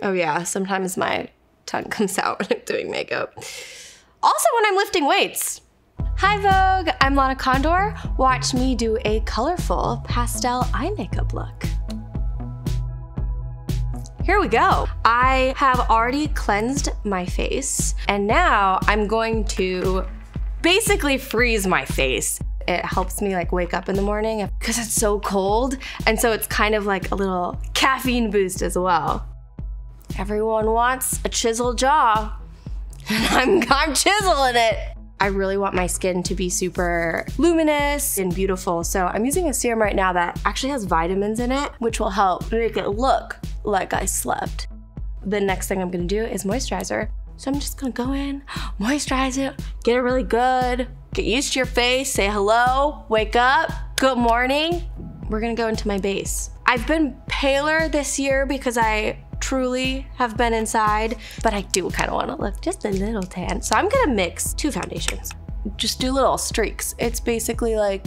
Oh yeah, sometimes my tongue comes out when I'm doing makeup. Also when I'm lifting weights. Hi Vogue, I'm Lana Condor. Watch me do a colorful pastel eye makeup look. Here we go. I have already cleansed my face and now I'm going to basically freeze my face. It helps me like wake up in the morning because it's so cold, and so it's kind of like a little caffeine boost as well. Everyone wants a chiseled jaw, and I'm chiseling it. I really want my skin to be super luminous and beautiful, so I'm using a serum right now that actually has vitamins in it, which will help make it look like I slept. The next thing I'm gonna do is moisturizer. So I'm just gonna go in, moisturize it, get it really good, get used to your face, say hello, wake up, good morning. We're gonna go into my base. I've been paler this year because I truly have been inside, but I do kind of want to look just a little tan. So I'm gonna mix two foundations. Just do little streaks. It's basically like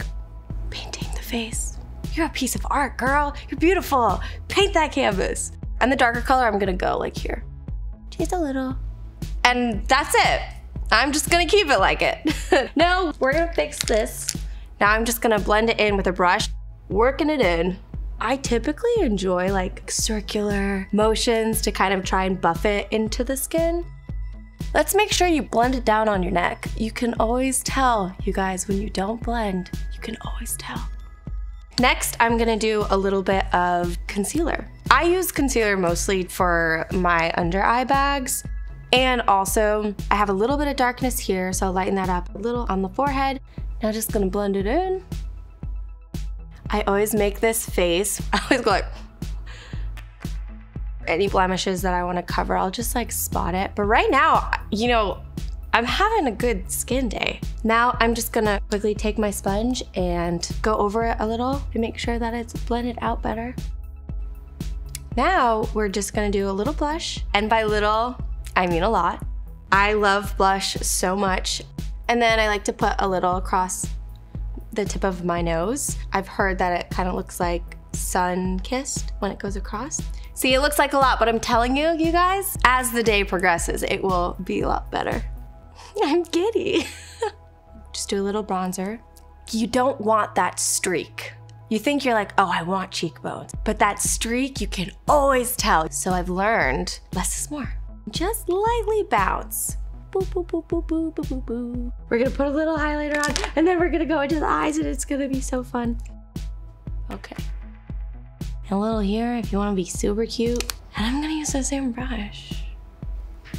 painting the face. You're a piece of art, girl. You're beautiful. Paint that canvas. And the darker color, I'm gonna go like here. Just a little. And that's it. I'm just gonna keep it like it. No, we're gonna fix this. Now I'm just gonna blend it in with a brush, working it in. I typically enjoy like circular motions to kind of try and buff it into the skin. Let's make sure you blend it down on your neck. You can always tell, you guys, when you don't blend, you can always tell. Next, I'm gonna do a little bit of concealer. I use concealer mostly for my under eye bags. And also, I have a little bit of darkness here, so I'll lighten that up a little on the forehead. Now just gonna blend it in. I always make this face, I always go like, any blemishes that I wanna cover, I'll just like spot it. But right now, you know, I'm having a good skin day. Now I'm just gonna quickly take my sponge and go over it a little to make sure that it's blended out better. Now we're just gonna do a little blush, and by little, I mean a lot. I love blush so much. And then I like to put a little across the tip of my nose. I've heard that it kind of looks like sun-kissed when it goes across. See, it looks like a lot, but I'm telling you, you guys, as the day progresses, it will be a lot better. I'm giddy. Just do a little bronzer. You don't want that streak. You think you're like, oh, I want cheekbones. But that streak, you can always tell. So I've learned less is more. Just lightly bounce. Boop, boop, boop, boop, boop, boop, boop, boop. We're gonna put a little highlighter on, and then we're gonna go into the eyes, and it's gonna be so fun. Okay. And a little here if you wanna be super cute. And I'm gonna use the same brush.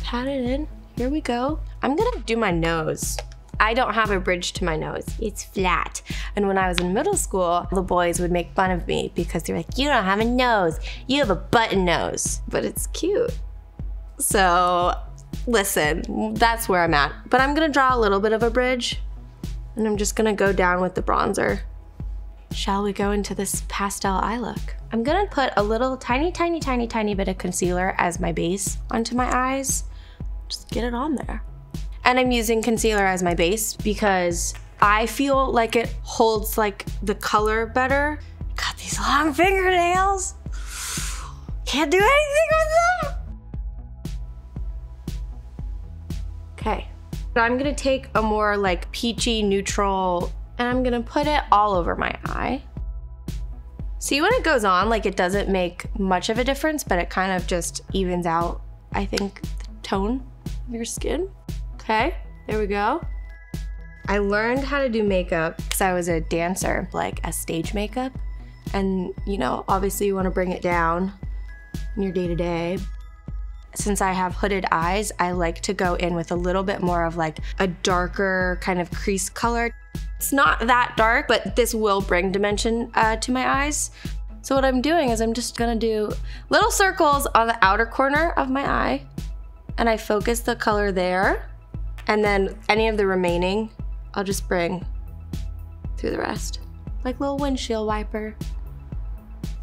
Pat it in. Here we go. I'm gonna do my nose. I don't have a bridge to my nose. It's flat. And when I was in middle school, the boys would make fun of me because they're like, you don't have a nose. You have a button nose. But it's cute. So listen, that's where I'm at. But I'm gonna draw a little bit of a bridge, and I'm just gonna go down with the bronzer. Shall we go into this pastel eye look? I'm gonna put a little tiny bit of concealer as my base onto my eyes. Just get it on there. And I'm using concealer as my base because I feel like it holds like the color better. Got these long fingernails. Can't do anything with them. Okay, I'm gonna take a more like peachy neutral, and I'm gonna put it all over my eye. See, when it goes on, like it doesn't make much of a difference, but it kind of just evens out, I think, the tone of your skin. Okay, there we go. I learned how to do makeup because I was a dancer, like a stage makeup. And you know, obviously you wanna bring it down in your day-to-day. Since I have hooded eyes, I like to go in with a little bit more of like a darker kind of crease color. It's not that dark, but this will bring dimension to my eyes. So what I'm doing is I'm just gonna do little circles on the outer corner of my eye, and I focus the color there, and then any of the remaining, I'll just bring through the rest. Like little windshield wiper.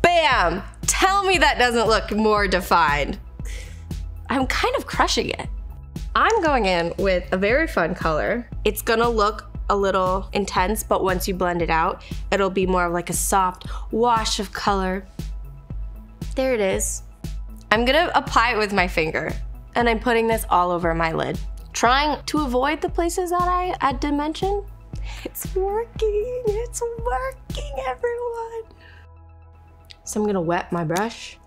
Bam! Tell me that doesn't look more defined. I'm kind of crushing it. I'm going in with a very fun color. It's gonna look a little intense, but once you blend it out, it'll be more of like a soft wash of color. There it is. I'm gonna apply it with my finger, and I'm putting this all over my lid, trying to avoid the places that I did mention. It's working, everyone. So I'm gonna wet my brush.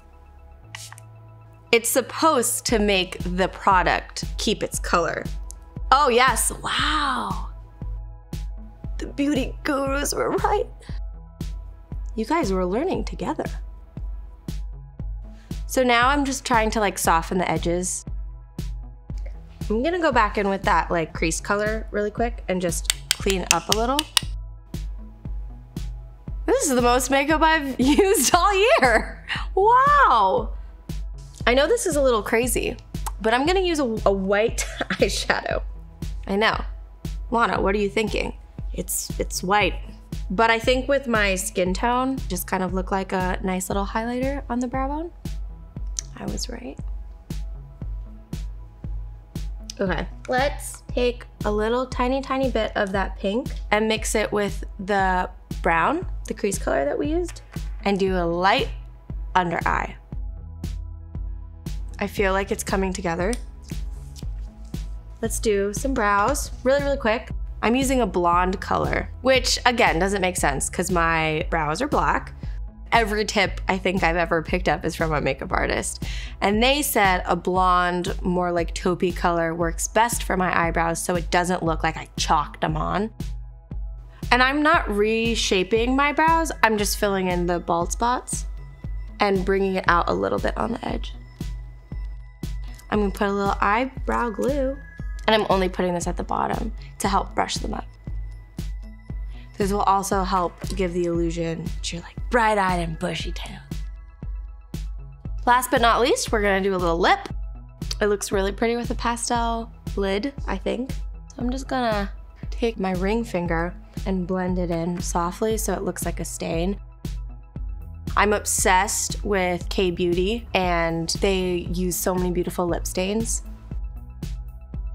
It's supposed to make the product keep its color. Oh yes, wow. The beauty gurus were right. You guys were learning together. So now I'm just trying to like soften the edges. I'm gonna go back in with that like crease color really quick and just clean up a little. This is the most makeup I've used all year. Wow. I know this is a little crazy, but I'm gonna use a white eyeshadow. I know. Lana, what are you thinking? It's white. But I think with my skin tone, just kind of look like a nice little highlighter on the brow bone. I was right. Okay, let's take a little tiny bit of that pink and mix it with the brown, the crease color that we used, and do a light under eye. I feel like it's coming together. Let's do some brows really quick. I'm using a blonde color, which again, doesn't make sense because my brows are black. Every tip I think I've ever picked up is from a makeup artist. And they said a blonde, more like taupey color works best for my eyebrows so it doesn't look like I chalked them on. And I'm not reshaping my brows, I'm just filling in the bald spots and bringing it out a little bit on the edge. I'm gonna put a little eyebrow glue, and I'm only putting this at the bottom to help brush them up. This will also help give the illusion that you're like bright-eyed and bushy-tailed. Last but not least, we're gonna do a little lip. It looks really pretty with a pastel lid, I think. So I'm just gonna take my ring finger and blend it in softly so it looks like a stain. I'm obsessed with K-Beauty, and they use so many beautiful lip stains.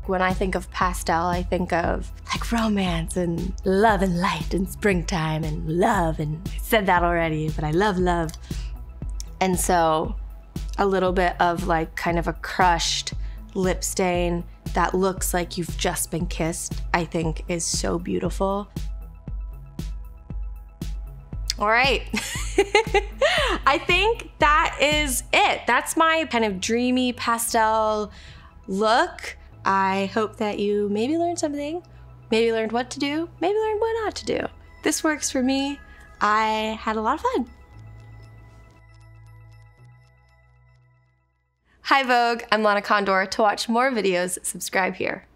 When I think of pastel, I think of like romance and love and light and springtime and love, and I said that already, but I love love. And so a little bit of like kind of a crushed lip stain that looks like you've just been kissed, I think is so beautiful. All right, I think that is it. That's my kind of dreamy pastel look. I hope that you maybe learned something, maybe learned what to do, maybe learned what not to do. This works for me. I had a lot of fun. Hi Vogue, I'm Lana Condor. To watch more videos, subscribe here.